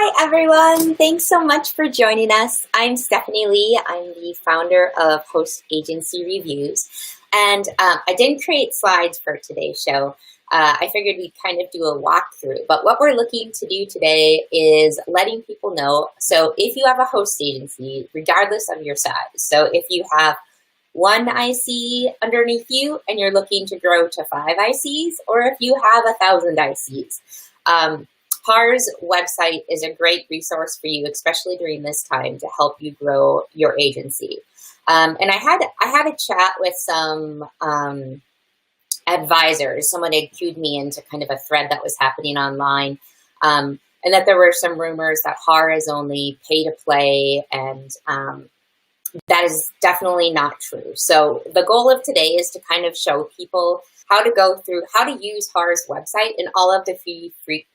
Hi, everyone. Thanks so much for joining us. I'm Stephanie Lee. I'm the founder of Host Agency Reviews. And I didn't create slides for today's show. I figured we'd kind of do a walkthrough. But what we're looking to do today is letting people know. So if you have a host agency, regardless of your size, so if you have one IC underneath you and you're looking to grow to 5 ICs, or if you have 1,000 ICs, HAR's website is a great resource for you, especially during this time, to help you grow your agency. And I had a chat with some advisors. Someone had cued me into kind of a thread that was happening online, and that there were some rumors that HAR is only pay to play, and that is definitely not true. So the goal of today is to kind of show people how to go through, how to use HAR's website and all of the free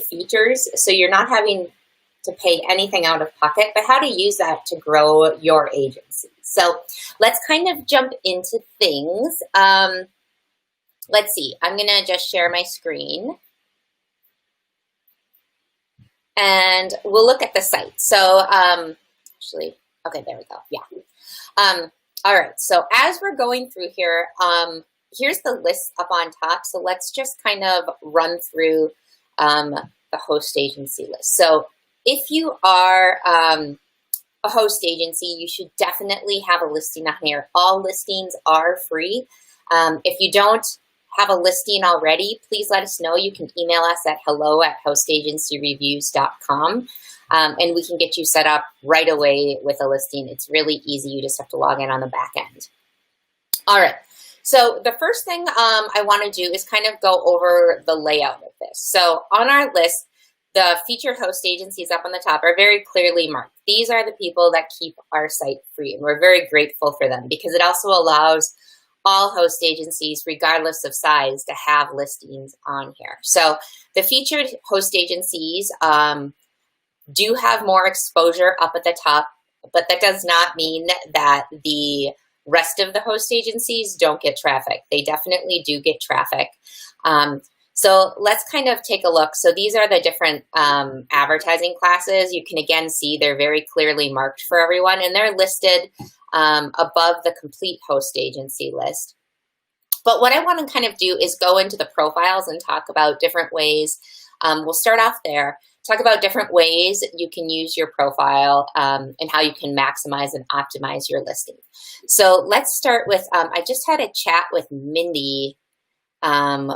features, so you're not having to pay anything out of pocket, but how to use that to grow your agency. So let's kind of jump into things. Let's see, I'm gonna just share my screen and we'll look at the site. So actually, okay, there we go, yeah. All right, so as we're going through here, here's the list up on top. So let's just kind of run through the host agency list. So if you are a host agency, you should definitely have a listing on here. All listings are free. If you don't have a listing already, please let us know. You can email us at hello@hostagencyreviews.com, and we can get you set up right away with a listing. It's really easy. You just have to log in on the back end. All right. So the first thing I want to do is kind of go over the layout of this. So on our list, the featured host agencies up on the top are very clearly marked. These are the people that keep our site free, and we're very grateful for them because it also allows all host agencies, regardless of size, to have listings on here. So the featured host agencies do have more exposure up at the top, but that does not mean that the rest of the host agencies don't get traffic. They definitely do get traffic. So let's kind of take a look. So these are the different advertising classes. You can again see they're very clearly marked for everyone, and they're listed above the complete host agency list. But what I want to kind of do is go into the profiles and talk about different ways. We'll start off there. Talk about different ways you can use your profile and how you can maximize and optimize your listing. So let's start with, I just had a chat with Mindy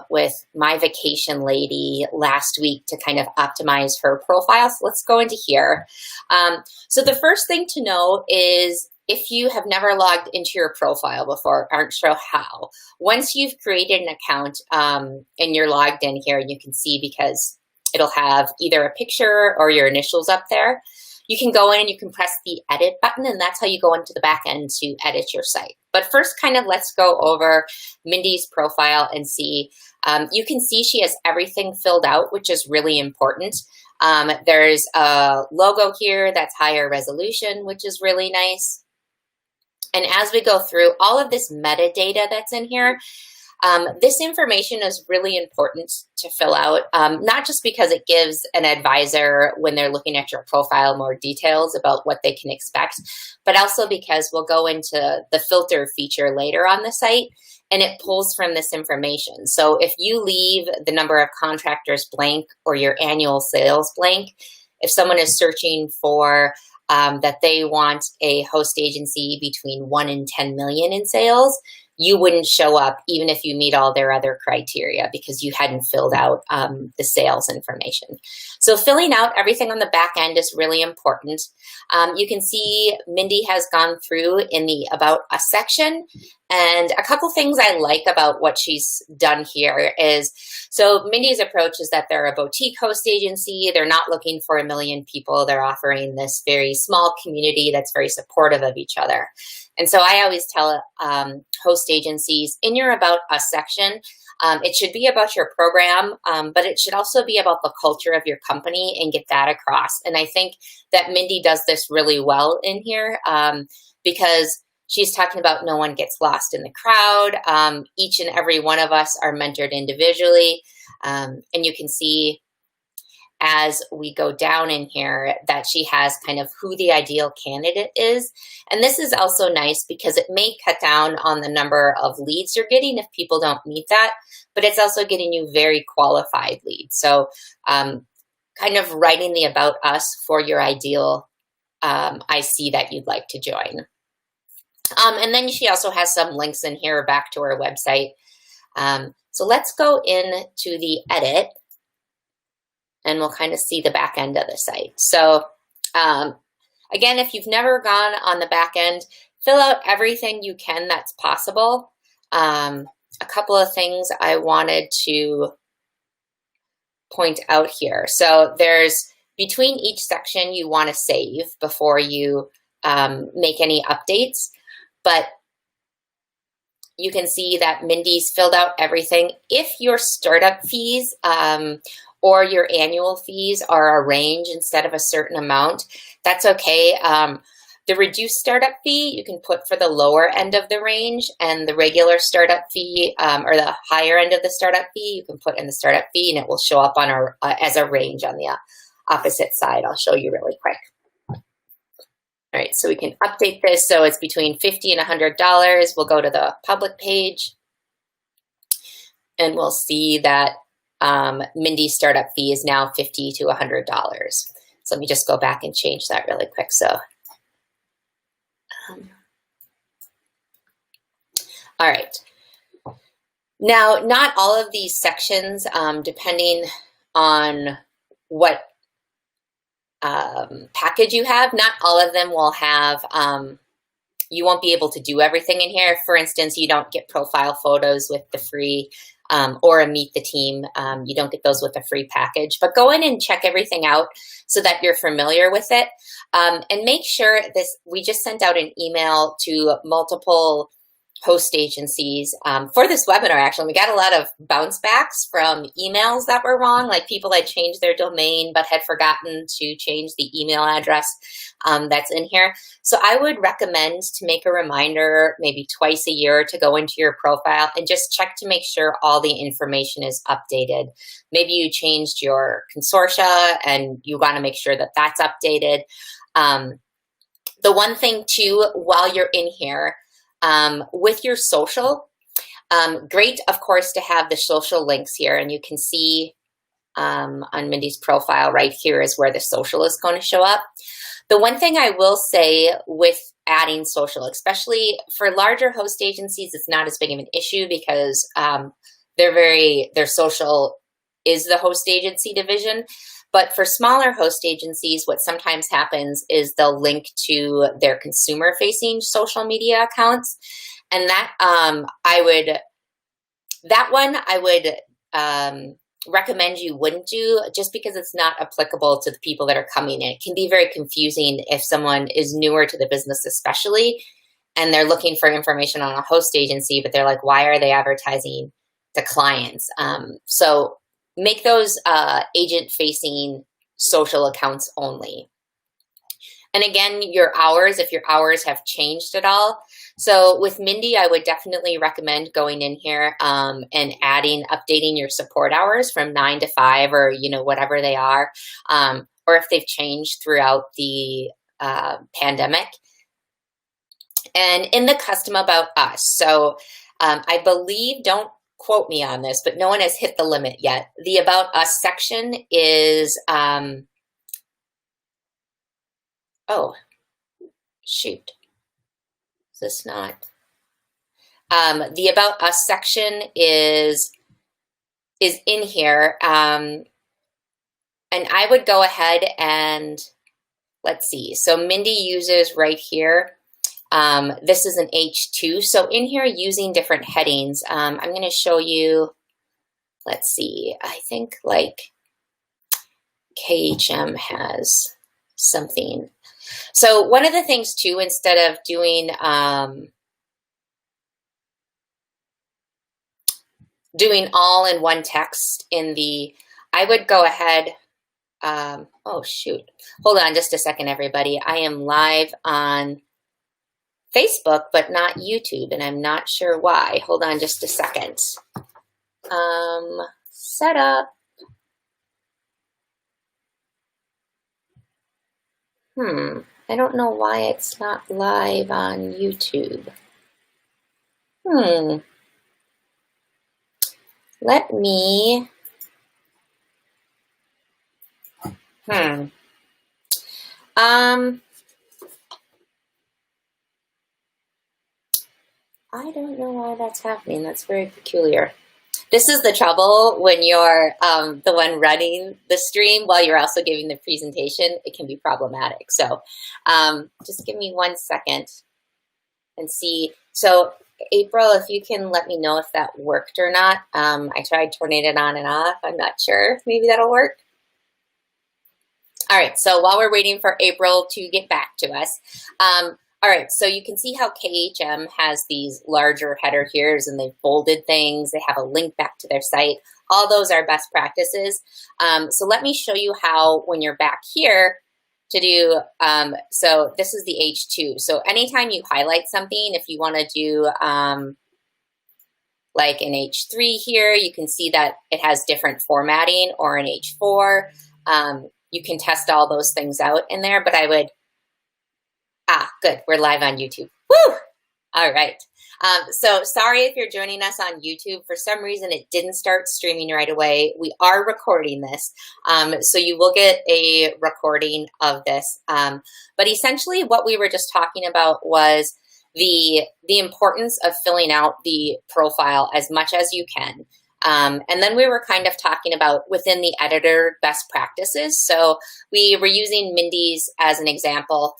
with My Vacation Lady last week to kind of optimize her profile. So let's go into here. So the first thing to know is, if you have never logged into your profile before, aren't sure how, once you've created an account and you're logged in here, you can see because it'll have either a picture or your initials up there. You can go in and you can press the edit button, and that's how you go into the back end to edit your site. But first, kind of let's go over Mindy's profile and see. You can see she has everything filled out, which is really important. There's a logo here that's higher resolution, which is really nice. And as we go through all of this metadata that's in here, this information is really important to fill out, not just because it gives an advisor, when they're looking at your profile, more details about what they can expect, but also because we'll go into the filter feature later on the site, and it pulls from this information. So if you leave the number of contractors blank or your annual sales blank, if someone is searching for that they want a host agency between 1 and 10 million in sales, you wouldn't show up even if you meet all their other criteria because you hadn't filled out the sales information. So filling out everything on the back end is really important. You can see Mindy has gone through in the About Us section, and a couple things I like about what she's done here is, so Mindy's approach is that they're a boutique host agency. They're not looking for 1 million people. They're offering this very small community that's very supportive of each other. And so I always tell host agencies, in your About Us section, it should be about your program, but it should also be about the culture of your company and get that across. And I think that Mindy does this really well in here because she's talking about no one gets lost in the crowd. Each and every one of us are mentored individually. And you can see as we go down in here that she has kind of who the ideal candidate is. And this is also nice because it may cut down on the number of leads you're getting if people don't meet that, but it's also getting you very qualified leads. So kind of writing the about us for your ideal IC that you'd like to join. And then she also has some links in here back to her website. So let's go into the edit and we'll kind of see the back end of the site. So again, if you've never gone on the back end, fill out everything you can that's possible. A couple of things I wanted to point out here. So there's between each section you want to save before you make any updates, but you can see that Mindy's filled out everything. If your startup fees or your annual fees are a range instead of a certain amount, that's okay. The reduced startup fee you can put for the lower end of the range, and the regular startup fee or the higher end of the startup fee you can put in the startup fee, and it will show up on our as a range on the opposite side. I'll show you really quick. All right, so we can update this. So it's between $50 and $100. We'll go to the public page and we'll see that Mindy's startup fee is now $50 to $100. So let me just go back and change that really quick. So, all right. Now, not all of these sections, depending on what package you have, not all of them will have, you won't be able to do everything in here. For instance, you don't get profile photos with the free or a meet the team. You don't get those with the free package, but go in and check everything out so that you're familiar with it. And make sure this, we just sent out an email to multiple host agencies for this webinar. Actually, we got a lot of bounce backs from emails that were wrong, like people had changed their domain but had forgotten to change the email address that's in here. So I would recommend to make a reminder maybe twice a year to go into your profile and just check to make sure all the information is updated. Maybe you changed your consortia and you want to make sure that that's updated. The one thing too, while you're in here, with your social, great, of course, to have the social links here, and you can see on Mindy's profile right here is where the social is going to show up. The one thing I will say with adding social, especially for larger host agencies, it's not as big of an issue because their social is the host agency division. But for smaller host agencies, what sometimes happens is they'll link to their consumer-facing social media accounts, and that I would recommend you wouldn't do, just because it's not applicable to the people that are coming in. It can be very confusing if someone is newer to the business, especially, and they're looking for information on a host agency, but they're like, why are they advertising to clients? So make those agent-facing social accounts only. And again, your hours, if your hours have changed at all. So with Mindy, I would definitely recommend going in here and updating your support hours from 9 to 5 or, whatever they are, or if they've changed throughout the pandemic. And in the custom about us, so I believe, don't quote me on this, but no one has hit the limit yet. The About Us section is, oh, shoot. Is this not? The About Us section is in here. And I would go ahead and, let's see. So Mindy uses right here. This is an H2. So in here, using different headings, I'm going to show you, let's see, I think like KHM has something. So one of the things too, instead of doing all in one text I would go ahead, oh shoot, hold on just a second, everybody. I am live on Facebook, but not YouTube, and I'm not sure why. Hold on just a second. Setup. I don't know why it's not live on YouTube. Let me, I don't know why that's happening. That's very peculiar. This is the trouble when you're the one running the stream while you're also giving the presentation. It can be problematic. So just give me 1 second and see. So April, if you can let me know if that worked or not. I tried turning it on and off. I'm not sure. Maybe that'll work. All right, so while we're waiting for April to get back to us, all right, so you can see how KHM has these larger header here and they've bolded things. They have a link back to their site. All those are best practices. So let me show you how, when you're back here, to do, so this is the H2. So anytime you highlight something, if you want to do like an H3 here, you can see that it has different formatting, or an H4. You can test all those things out in there, but I would, good, we're live on YouTube. Woo! All right. So sorry if you're joining us on YouTube. For some reason, it didn't start streaming right away. We are recording this, so you will get a recording of this. But essentially what we were just talking about was the importance of filling out the profile as much as you can. And then we were kind of talking about within the editor best practices. So we were using Mindy's as an example.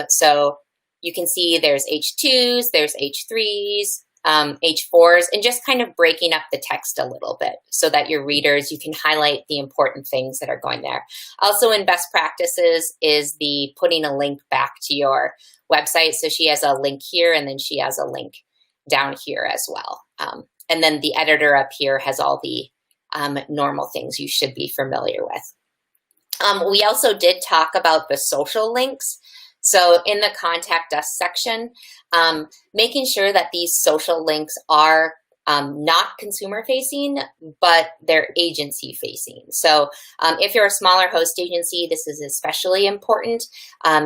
So you can see there's H2s, there's H3s, H4s, and just kind of breaking up the text a little bit so that your readers, you can highlight the important things that are going there. Also in best practices is the putting a link back to your website. So she has a link here, and then she has a link down here as well. And then the editor up here has all the normal things you should be familiar with. We also did talk about the social links. So in the contact us section, making sure that these social links are not consumer facing, but they're agency facing. So if you're a smaller host agency, this is especially important.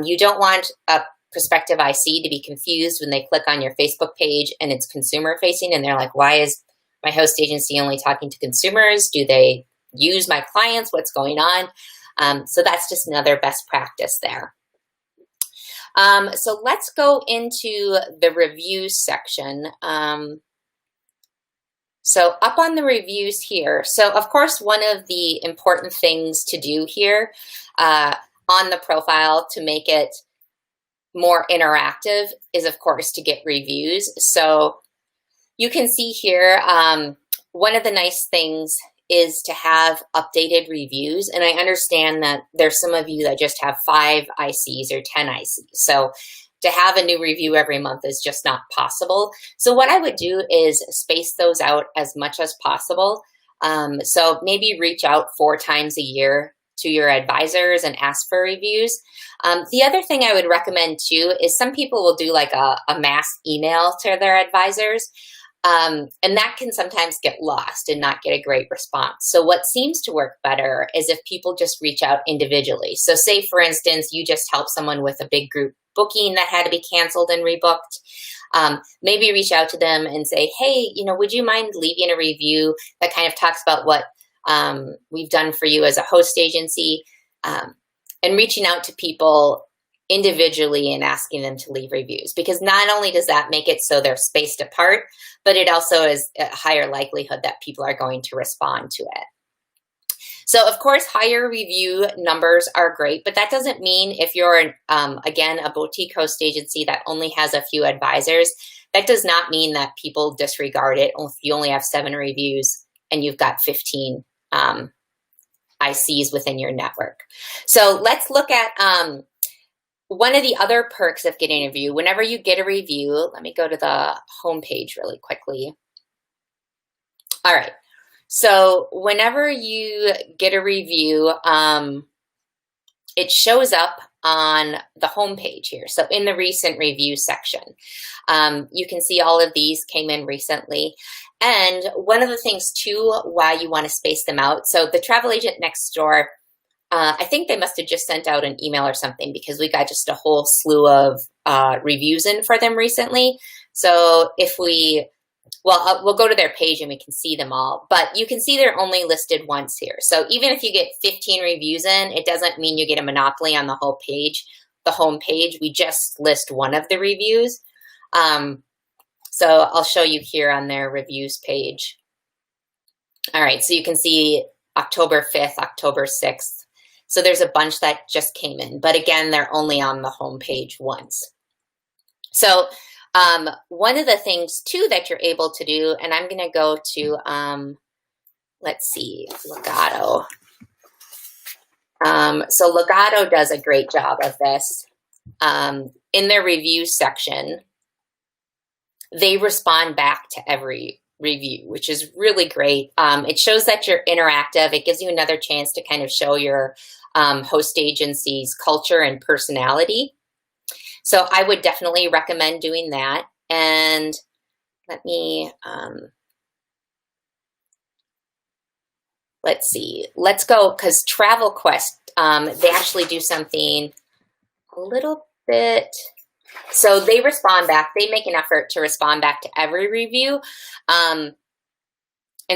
You don't want a prospective IC to be confused when they click on your Facebook page and it's consumer facing and they're like, why is my host agency only talking to consumers? Do they use my clients? What's going on? So that's just another best practice there. So let's go into the reviews section. So up on the reviews here, so of course, one of the important things to do here on the profile to make it more interactive is, of course, to get reviews. So you can see here, one of the nice things is to have updated reviews. And I understand that there's some of you that just have 5 ICs or 10 ICs. So to have a new review every month is just not possible. So what I would do is space those out as much as possible. So maybe reach out 4 times a year to your advisors and ask for reviews. The other thing I would recommend too is some people will do like a mass email to their advisors. And that can sometimes get lost and not get a great response. So what seems to work better is if people just reach out individually. So say, for instance, you just help someone with a big group booking that had to be canceled and rebooked. Maybe reach out to them and say, hey, would you mind leaving a review that kind of talks about what we've done for you as a host agency, and reaching out to people individually and asking them to leave reviews, because not only does that make it so they're spaced apart, but it also is a higher likelihood that people are going to respond to it. So of course, higher review numbers are great, but that doesn't mean if you're, again, a boutique host agency that only has a few advisors, that does not mean that people disregard it if you only have 7 reviews and you've got 15 ICs within your network. So let's look at one of the other perks of getting a review. Whenever you get a review, let me go to the home page really quickly. All right. So whenever you get a review, it shows up on the home page here. So in the recent review section, you can see all of these came in recently. And one of the things too, why you want to space them out. So the travel agent next door I think they must have just sent out an email or something because we got just a whole slew of reviews in for them recently. So if we'll go to their page and we can see them all, but you can see they're only listed once here. So even if you get 15 reviews in, it doesn't mean you get a monopoly on the whole page, the home page. We just list one of the reviews. So I'll show you here on their reviews page. All right, so you can see October 5th, October 6th. So there's a bunch that just came in, but again, they're only on the home page once. So one of the things too that you're able to do, and I'm gonna go to, let's see, Legato. So Legato does a great job of this. In their review section, they respond back to every review, which is really great. It shows that you're interactive. It gives you another chance to kind of show your host agency's culture and personality. So I would definitely recommend doing that. And let me, let's see, let's go, because Travel Quest, they actually do something a little bit. So they respond back, they make an effort to respond back to every review. And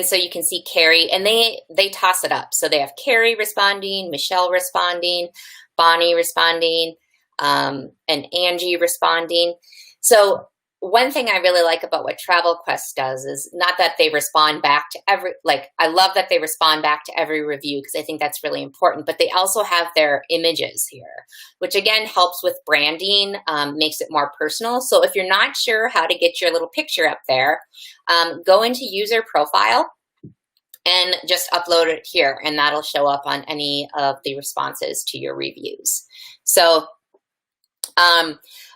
so you can see Carrie, and they toss it up. So they have Carrie responding, Michelle responding, Bonnie responding, and Angie responding. So one thing I really like about what Travel Quest does is not that they respond back to I love that they respond back to every review because I think that's really important, but they also have their images here, which again helps with branding, makes it more personal. So if you're not sure how to get your little picture up there, go into user profile and just upload it here, and that'll show up on any of the responses to your reviews. So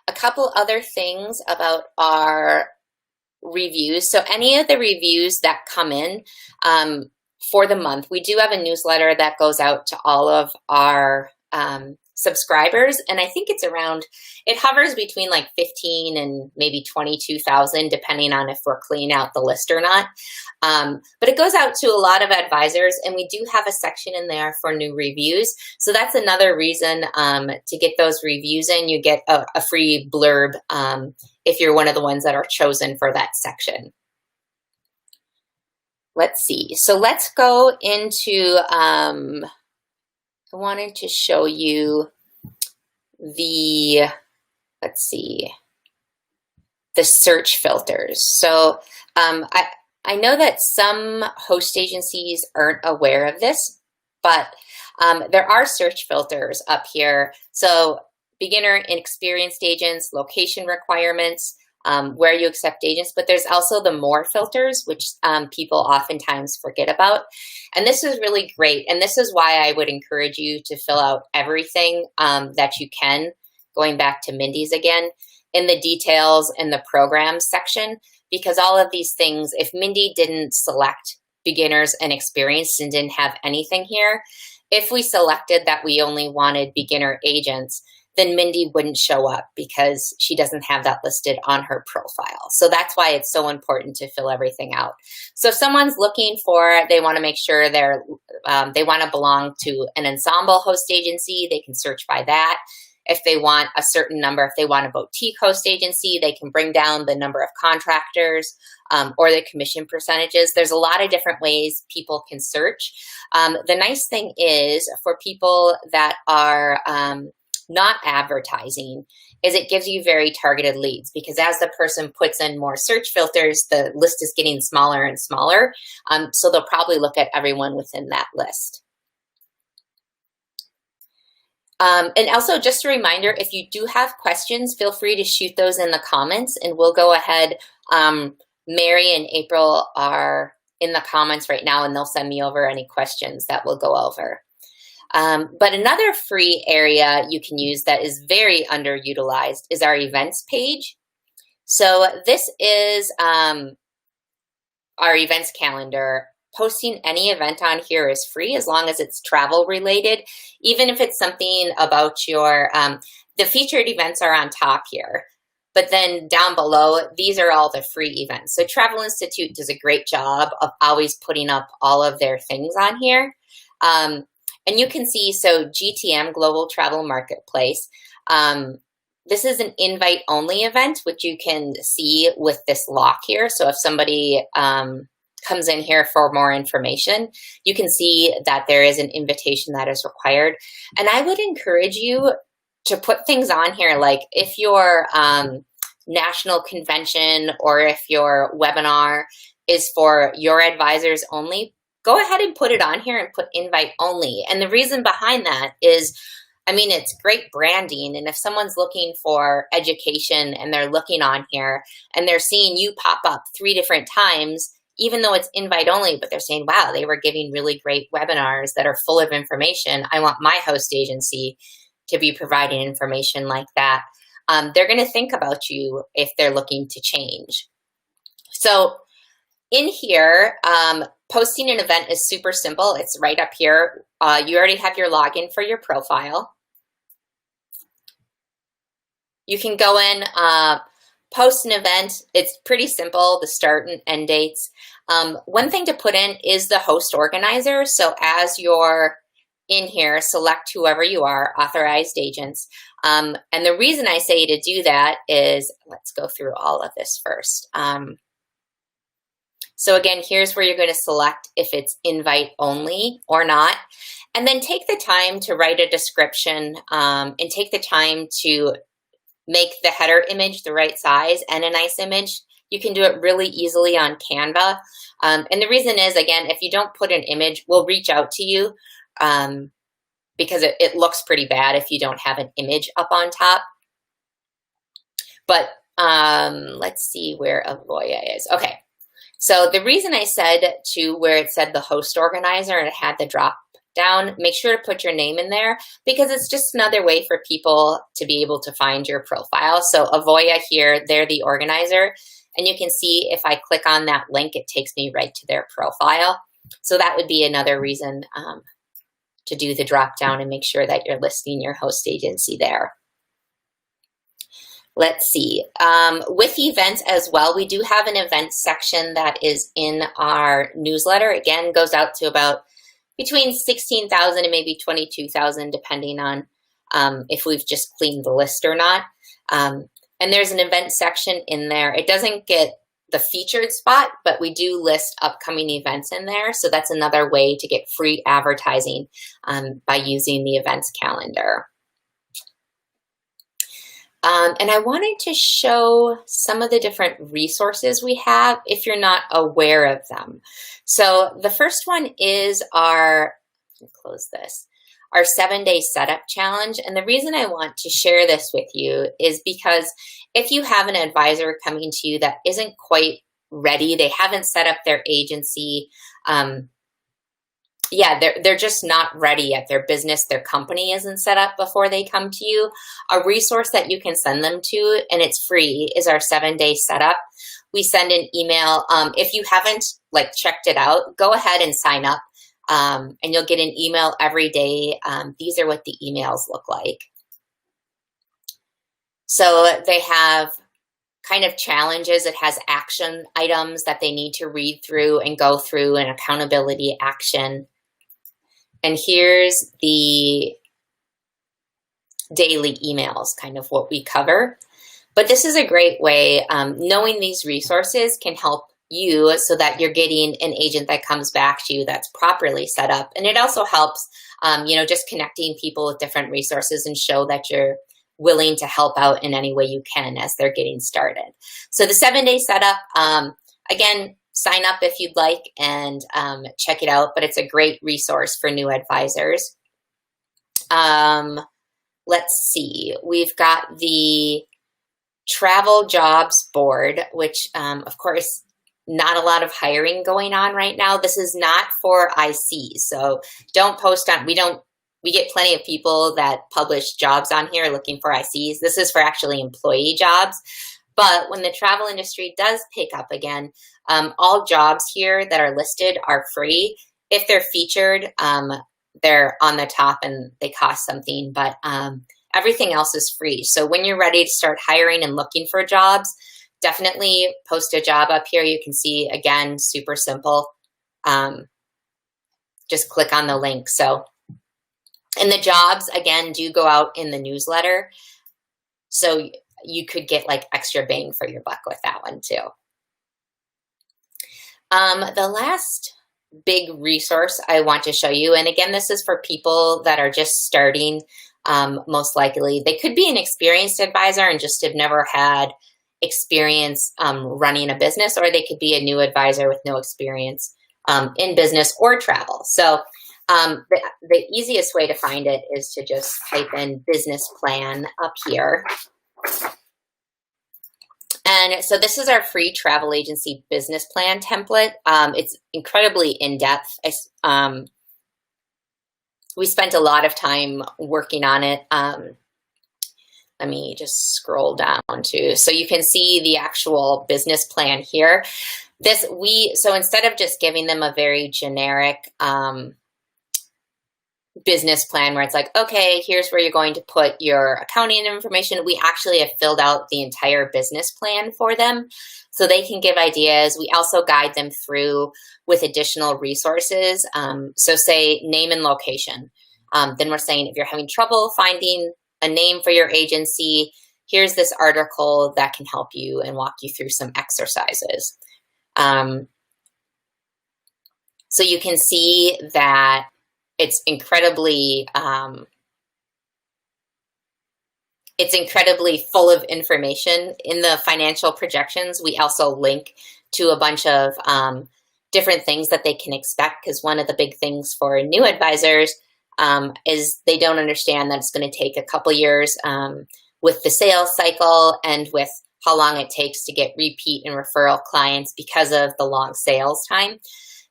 a couple other things about our reviews. So any of the reviews that come in for the month, we do have a newsletter that goes out to all of our subscribers. And I think it's around, it hovers between like 15 and maybe 22,000, depending on if we're cleaning out the list or not. But it goes out to a lot of advisors, and we do have a section in there for new reviews. So that's another reason to get those reviews in. You get a free blurb if you're one of the ones that are chosen for that section. Let's see. So let's go into, I wanted to show you the, let's see, the search filters. So I know that some host agencies aren't aware of this, but there are search filters up here. So beginner and experienced agents, location requirements, where you accept agents, but there's also the more filters, which people oftentimes forget about. And this is really great. And this is why I would encourage you to fill out everything that you can, going back to Mindy's again, in the details in the programs section, because all of these things, if Mindy didn't select beginners and experienced and didn't have anything here, if we selected that we only wanted beginner agents, then Mindy wouldn't show up because she doesn't have that listed on her profile. So that's why it's so important to fill everything out. So if someone's looking for, they want to make sure they want to belong to an ensemble host agency, they can search by that. If they want a certain number, if they want a boutique host agency, they can bring down the number of contractors or the commission percentages. There's a lot of different ways people can search. The nice thing is for people that are not advertising is it gives you very targeted leads, because as the person puts in more search filters, the list is getting smaller and smaller. So they'll probably look at everyone within that list. And also just a reminder, if you do have questions, feel free to shoot those in the comments and we'll go ahead. Mary and April are in the comments right now and they'll send me over any questions that we'll go over. But another free area you can use that is very underutilized is our events page. So this is our events calendar. Posting any event on here is free as long as it's travel related, even if it's something about your, the featured events are on top here. But then down below, these are all the free events. So Travel Institute does a great job of always putting up all of their things on here. And you can see, so GTM, Global Travel Marketplace, this is an invite-only event, which you can see with this lock here. So if somebody comes in here for more information, you can see that there is an invitation that is required. And I would encourage you to put things on here, like if your national convention or if your webinar is for your advisors only, go ahead and put it on here and put invite only. And the reason behind that is, I mean, it's great branding. And if someone's looking for education and they're looking on here and they're seeing you pop up 3 different times, even though it's invite only, but they're saying, wow, they were giving really great webinars that are full of information. I want my host agency to be providing information like that. They're going to think about you if they're looking to change. So in here, posting an event is super simple. It's right up here. You already have your login for your profile. You can go in, post an event. It's pretty simple, the start and end dates. One thing to put in is the host organizer. So as you're in here, select whoever you are, authorized agents. And the reason I say to do that is, let's go through all of this first. So again, here's where you're going to select if it's invite only or not. And then take the time to write a description and take the time to make the header image the right size and a nice image. You can do it really easily on Canva. And the reason is, again, if you don't put an image, we'll reach out to you because it looks pretty bad if you don't have an image up on top. But let's see where Avoya is. Okay. So the reason I said to where it said the host organizer and it had the drop down, make sure to put your name in there because it's just another way for people to be able to find your profile. So Avoya here, they're the organizer. And you can see if I click on that link, it takes me right to their profile. So that would be another reason to do the drop down and make sure that you're listing your host agency there. Let's see. With events as well, we do have an events section that is in our newsletter. Again, goes out to about between 16,000 and maybe 22,000, depending on if we've just cleaned the list or not. And there's an event section in there. It doesn't get the featured spot, but we do list upcoming events in there. So that's another way to get free advertising by using the events calendar. And I wanted to show some of the different resources we have if you're not aware of them. So the first one is our 7-day setup challenge. And the reason I want to share this with you is because if you have an advisor coming to you that isn't quite ready, they haven't set up their agency, they're just not ready yet. Their business, their company isn't set up before they come to you. A resource that you can send them to, and it's free, is our 7-day setup. We send an email. If you haven't checked it out, go ahead and sign up, and you'll get an email every day. These are what the emails look like. So they have kind of challenges. It has action items that they need to read through and go through, an accountability action. And here's the daily emails, kind of what we cover. But this is a great way. Knowing these resources can help you so that you're getting an agent that comes back to you that's properly set up. And it also helps, just connecting people with different resources and show that you're willing to help out in any way you can as they're getting started. So the 7-day setup, again, sign up if you'd like and check it out, but it's a great resource for new advisors. Let's see, we've got the travel jobs board, which of course, not a lot of hiring going on right now. This is not for ICs, so don't post on, we get plenty of people that publish jobs on here looking for ICs. This is for actually employee jobs. But when the travel industry does pick up again, all jobs here that are listed are free. If they're featured, they're on the top and they cost something, but everything else is free. So when you're ready to start hiring and looking for jobs, definitely post a job up here. You can see, again, super simple. Just click on the link. So And the jobs, again, do go out in the newsletter. So you could get like extra bang for your buck with that one too. The last big resource I want to show you, and again, this is for people that are just starting, most likely. They could be an experienced advisor and just have never had experience running a business, or they could be a new advisor with no experience in business or travel. So the easiest way to find it is to just type in business plan up here. And so this is our free travel agency business plan template. It's incredibly in-depth. We spent a lot of time working on it. Let me just scroll down to, so you can see the actual business plan here. So instead of just giving them a very generic business plan where it's like, okay, here's where you're going to put your accounting information, we actually have filled out the entire business plan for them so they can give ideas. We also guide them through with additional resources. So say name and location. Then we're saying if you're having trouble finding a name for your agency, here's this article that can help you and walk you through some exercises. So you can see that it's incredibly full of information. In the financial projections, we also link to a bunch of different things that they can expect, because one of the big things for new advisors is they don't understand that it's going to take a couple years with the sales cycle and with how long it takes to get repeat and referral clients because of the long sales time.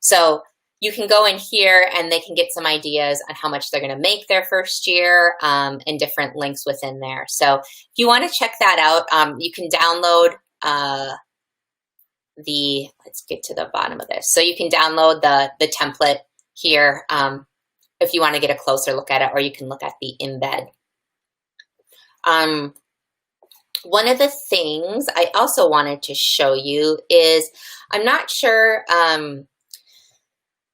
So you can go in here and they can get some ideas on how much they're going to make their first year and different links within there. So if you want to check that out, you can download let's get to the bottom of this. So you can download the template here if you want to get a closer look at it, or you can look at the embed. One of the things I also wanted to show you is, I'm not sure,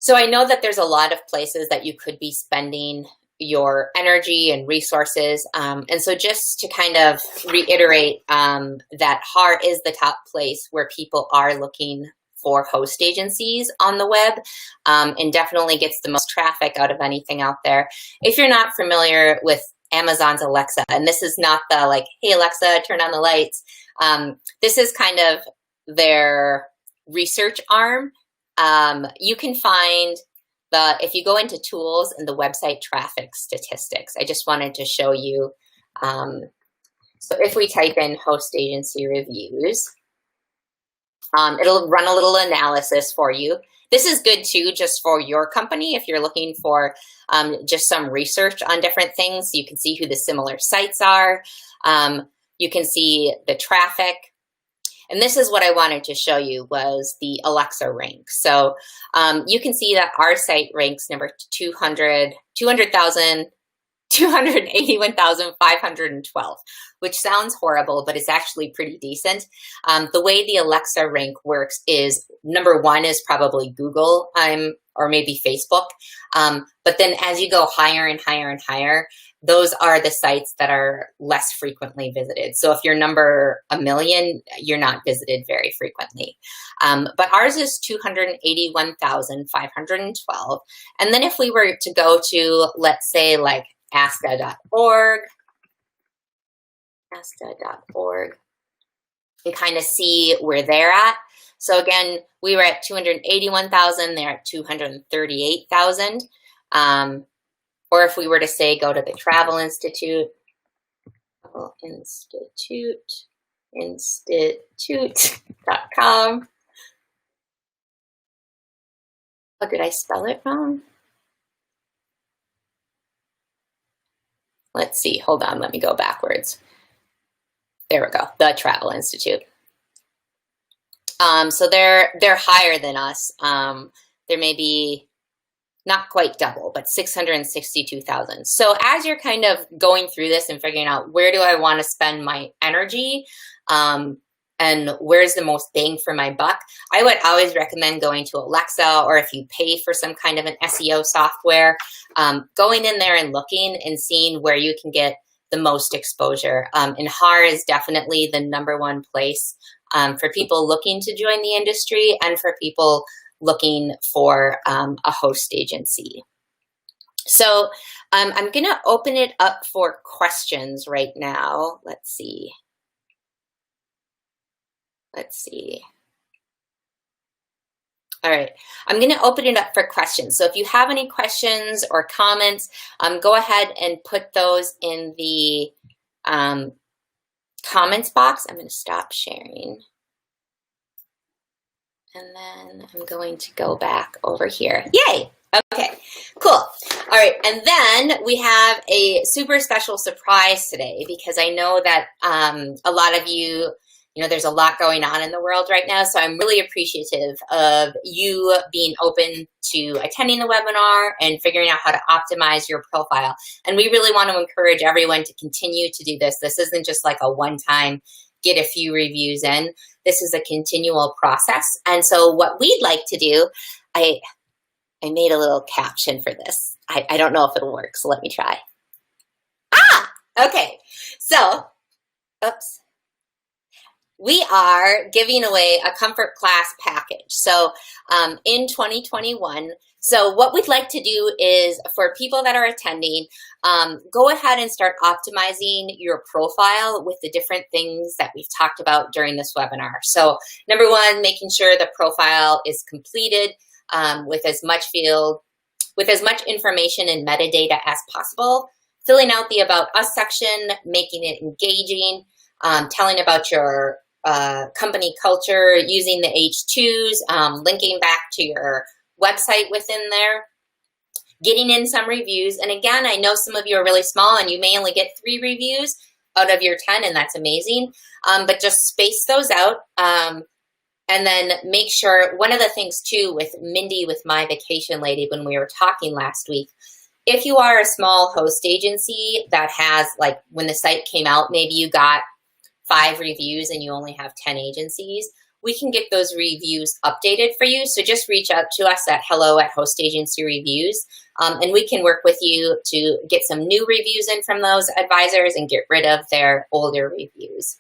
so I know that there's a lot of places that you could be spending your energy and resources. And so just to kind of reiterate that HAR is the top place where people are looking for host agencies on the web, and definitely gets the most traffic out of anything out there. If you're not familiar with Amazon's Alexa, and this is not the like, hey Alexa, turn on the lights. This is kind of their research arm. You can find if you go into tools and the website traffic statistics, I just wanted to show you. So if we type in host agency reviews, it'll run a little analysis for you. This is good too, just for your company. If you're looking for just some research on different things, you can see who the similar sites are. You can see the traffic. And this is what I wanted to show you, was the Alexa rank. So you can see that our site ranks number 281,512, which sounds horrible, but it's actually pretty decent. The way the Alexa rank works is number one is probably Google, or maybe Facebook. But then as you go higher and higher and higher, those are the sites that are less frequently visited. So if you're number 1 million, you're not visited very frequently. But ours is 281,512. And then if we were to go to, let's say, like ASCA.org, and kind of see where they're at. So again, we were at 281,000, they're at 238,000. Or if we were to say, go to the Travel Institute, institute.com. Oh, did I spell it wrong? Let's see, hold on, let me go backwards. There we go, the Travel Institute. So they're higher than us. There may be not quite double, but 662,000. So as you're kind of going through this and figuring out, where do I want to spend my energy? and where's the most bang for my buck, I would always recommend going to Alexa, or if you pay for some kind of an SEO software, going in there and looking and seeing where you can get the most exposure. And HAR is definitely the #1 place for people looking to join the industry and for people looking for a host agency. So I'm going to open it up for questions right now. Let's see. All right, I'm going to open it up for questions. So if you have any questions or comments, go ahead and put those in the comments box. I'm going to stop sharing. And then I'm going to go back over here. Yay! Okay, cool. All right, and then we have a super special surprise today, because I know that a lot of you, there's a lot going on in the world right now, so I'm really appreciative of you being open to attending the webinar and figuring out how to optimize your profile. And we really want to encourage everyone to continue to do this. This isn't just like a one-time get a few reviews in. This is a continual process. And so what we'd like to do, I made a little caption for this. I don't know if it'll work, so let me try. Okay. So, oops. We are giving away a comfort class package. So in 2021, so what we'd like to do is, for people that are attending, go ahead and start optimizing your profile with the different things that we've talked about during this webinar. So #1, making sure the profile is completed with as much information and metadata as possible, filling out the About Us section, making it engaging, telling about your company culture, using the H2s, linking back to your website within there, getting in some reviews. And again, I know some of you are really small and you may only get 3 reviews out of your 10, and that's amazing. But just space those out. And then make sure, one of the things too with Mindy, with My Vacation Lady, when we were talking last week, if you are a small host agency that has, like, when the site came out, maybe you got 5 reviews and you only have 10 agencies, we can get those reviews updated for you. So just reach out to us at hello@hostagencyreviews, and we can work with you to get some new reviews in from those advisors and get rid of their older reviews.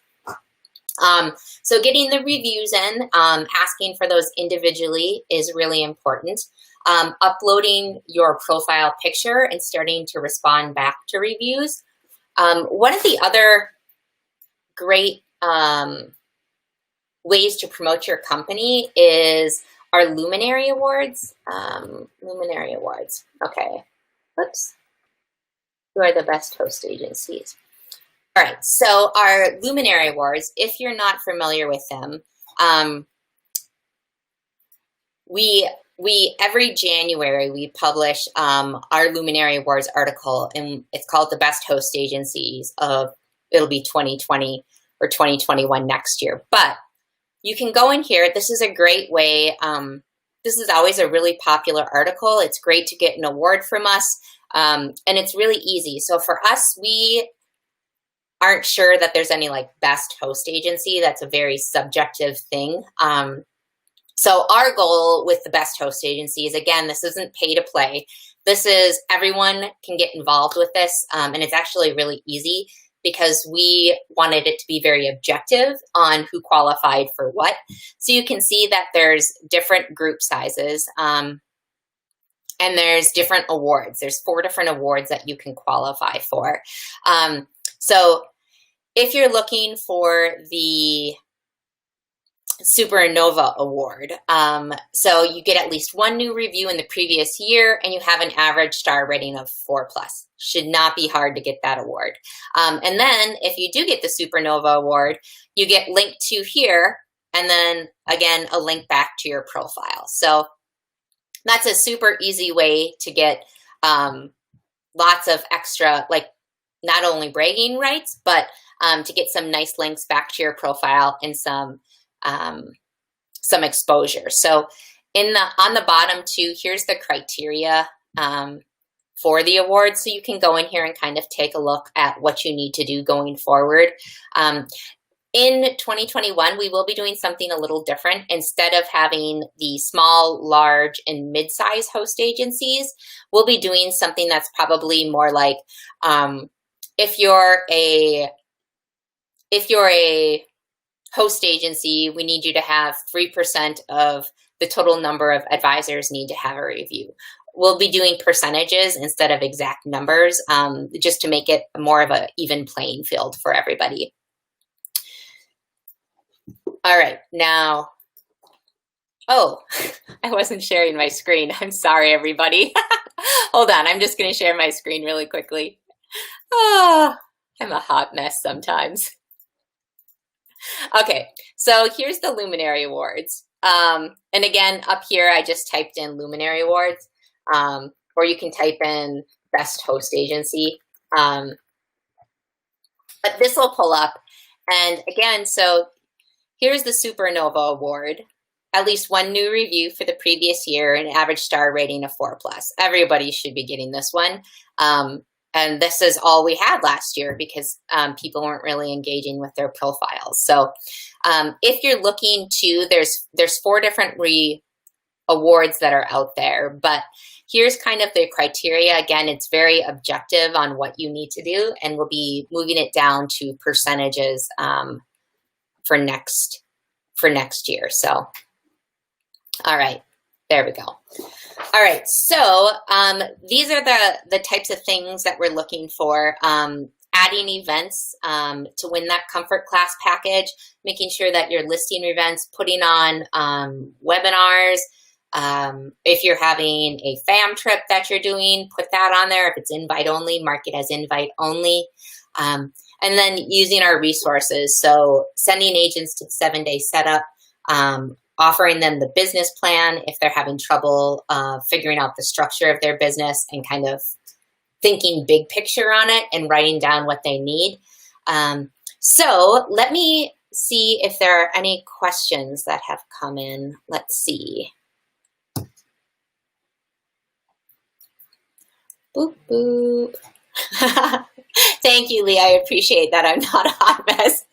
So getting the reviews in, asking for those individually is really important. Uploading your profile picture and starting to respond back to reviews. One of the other great ways to promote your company is our Luminary Awards. Luminary Awards. Okay. Oops. Who are the best host agencies? All right. So our Luminary Awards, if you're not familiar with them, we every January we publish our Luminary Awards article, and it's called The Best Host Agencies of, it'll be 2020 or 2021 next year. But you can go in here. This is a great way. This is always a really popular article. It's great to get an award from us. And it's really easy. So for us, we aren't sure that there's any like best host agency. That's a very subjective thing. So our goal with the best host agency is, again, this isn't pay to play. This is, everyone can get involved with this. And it's actually really easy because we wanted it to be very objective on who qualified for what. So you can see that there's different group sizes and there's different awards. There's 4 different awards that you can qualify for. So if you're looking for the Supernova Award, so you get at least 1 new review in the previous year and you have an average star rating of 4+. Should not be hard to get that award. And then if you do get the Supernova Award, you get linked to here, and then again, a link back to your profile. So that's a super easy way to get lots of extra, like, not only bragging rights, but to get some nice links back to your profile and some exposure. So on the bottom too, here's the criteria for the award. So you can go in here and kind of take a look at what you need to do going forward. In 2021, we will be doing something a little different. Instead of having the small, large, and mid-size host agencies, we'll be doing something that's probably more like if you're a host agency, we need you to have 3% of the total number of advisors need to have a review. We'll be doing percentages instead of exact numbers, just to make it more of an even playing field for everybody. All right, now, oh, I wasn't sharing my screen. I'm sorry, everybody. Hold on, I'm just going to share my screen really quickly. Oh, I'm a hot mess sometimes. Okay, so here's the Luminary Awards. And again, up here, I just typed in Luminary Awards, or you can type in Best Host Agency. But this will pull up. And again, so here's the Supernova Award. At least one new review for the previous year, an average star rating of 4+. Everybody should be getting this one. And this is all we had last year because people weren't really engaging with their profiles. So if you're looking to, there's 4 different awards that are out there, but here's kind of the criteria. Again, it's very objective on what you need to do, and we'll be moving it down to percentages for next year. So, all right, there we go. All right, so these are the types of things that we're looking for. Adding events to win that comfort class package, making sure that you're listing events, putting on webinars. If you're having a fam trip that you're doing, put that on there. If it's invite only, mark it as invite only. And then using our resources. So sending agents to the 7-day setup, offering them the business plan if they're having trouble figuring out the structure of their business and kind of thinking big picture on it and writing down what they need. So let me see if there are any questions that have come in. Let's see. Boop, boop. Thank you, Lee. I appreciate that. I'm not a hot mess.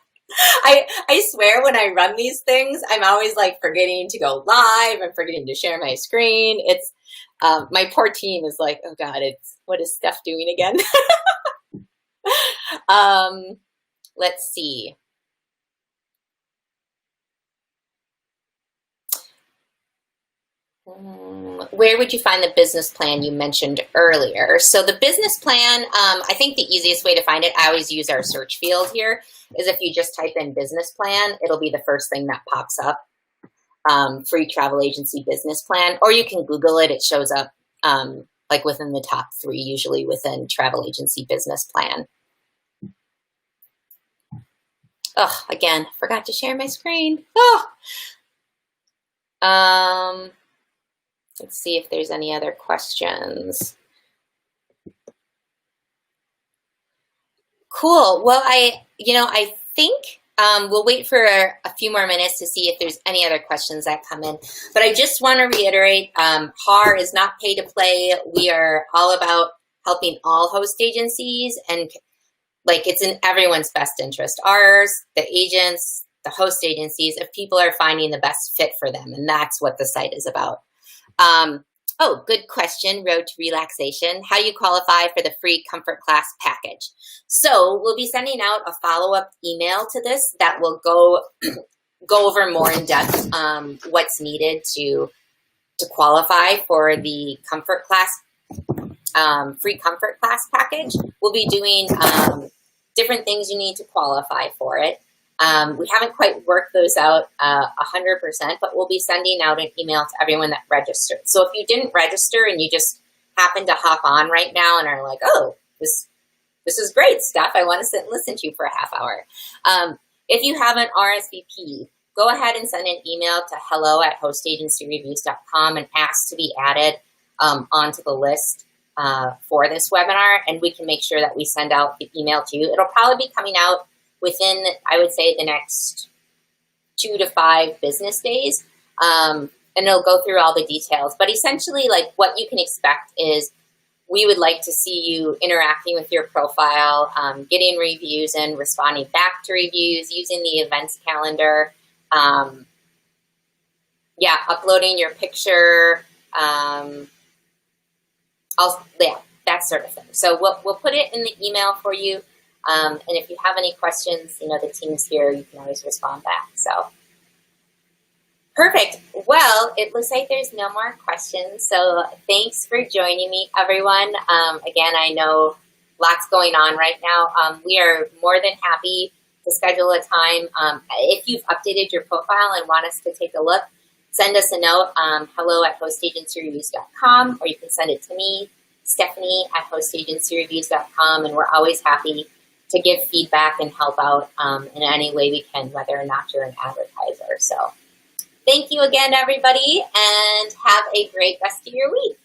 I swear when I run these things, I'm always like forgetting to go live. I'm forgetting to share my screen. It's my poor team is like, oh God, what is Steph doing again? Let's see. Where would you find the business plan you mentioned earlier? So the business plan, I think the easiest way to find it, I always use our search field here, is if you just type in business plan, it'll be the first thing that pops up, free travel agency business plan, or you can Google it. It shows up like within the top 3, usually within travel agency business plan. Oh, again, forgot to share my screen. Oh. Let's see if there's any other questions. Cool. Well, I think we'll wait for a few more minutes to see if there's any other questions that come in. But I just want to reiterate, HAR is not pay to play. We are all about helping all host agencies, and like it's in everyone's best interest. Ours, the agents, the host agencies, if people are finding the best fit for them, and that's what the site is about. Oh, good question. Road to Relaxation. How do you qualify for the free comfort class package? So we'll be sending out a follow-up email to this that will go over more in depth what's needed to qualify for the comfort class, free comfort class package. We'll be doing different things you need to qualify for it. We haven't quite worked those out 100%, but we'll be sending out an email to everyone that registered. So if you didn't register and you just happen to hop on right now and are like, oh, this is great stuff, I want to sit and listen to you for a half hour. If you have an RSVP, go ahead and send an email to hello@hostagencyreviews.com and ask to be added onto the list for this webinar, and we can make sure that we send out the email to you. It'll probably be coming out within, I would say, the next 2 to 5 business days, and it'll go through all the details. But essentially, like what you can expect is we would like to see you interacting with your profile, getting reviews and responding back to reviews, using the events calendar, uploading your picture, that sort of thing. So we'll put it in the email for you. And if you have any questions, the team's here. You can always respond back. So perfect. Well, it looks like there's no more questions. So thanks for joining me, everyone. Again, I know lots going on right now. We are more than happy to schedule a time. If you've updated your profile and want us to take a look, send us a note, hello@hostagencyreviews.com, or you can send it to me, Stephanie@hostagencyreviews.com, and we're always happy to give feedback and help out in any way we can, whether or not you're an advertiser. So thank you again, everybody, and have a great rest of your week.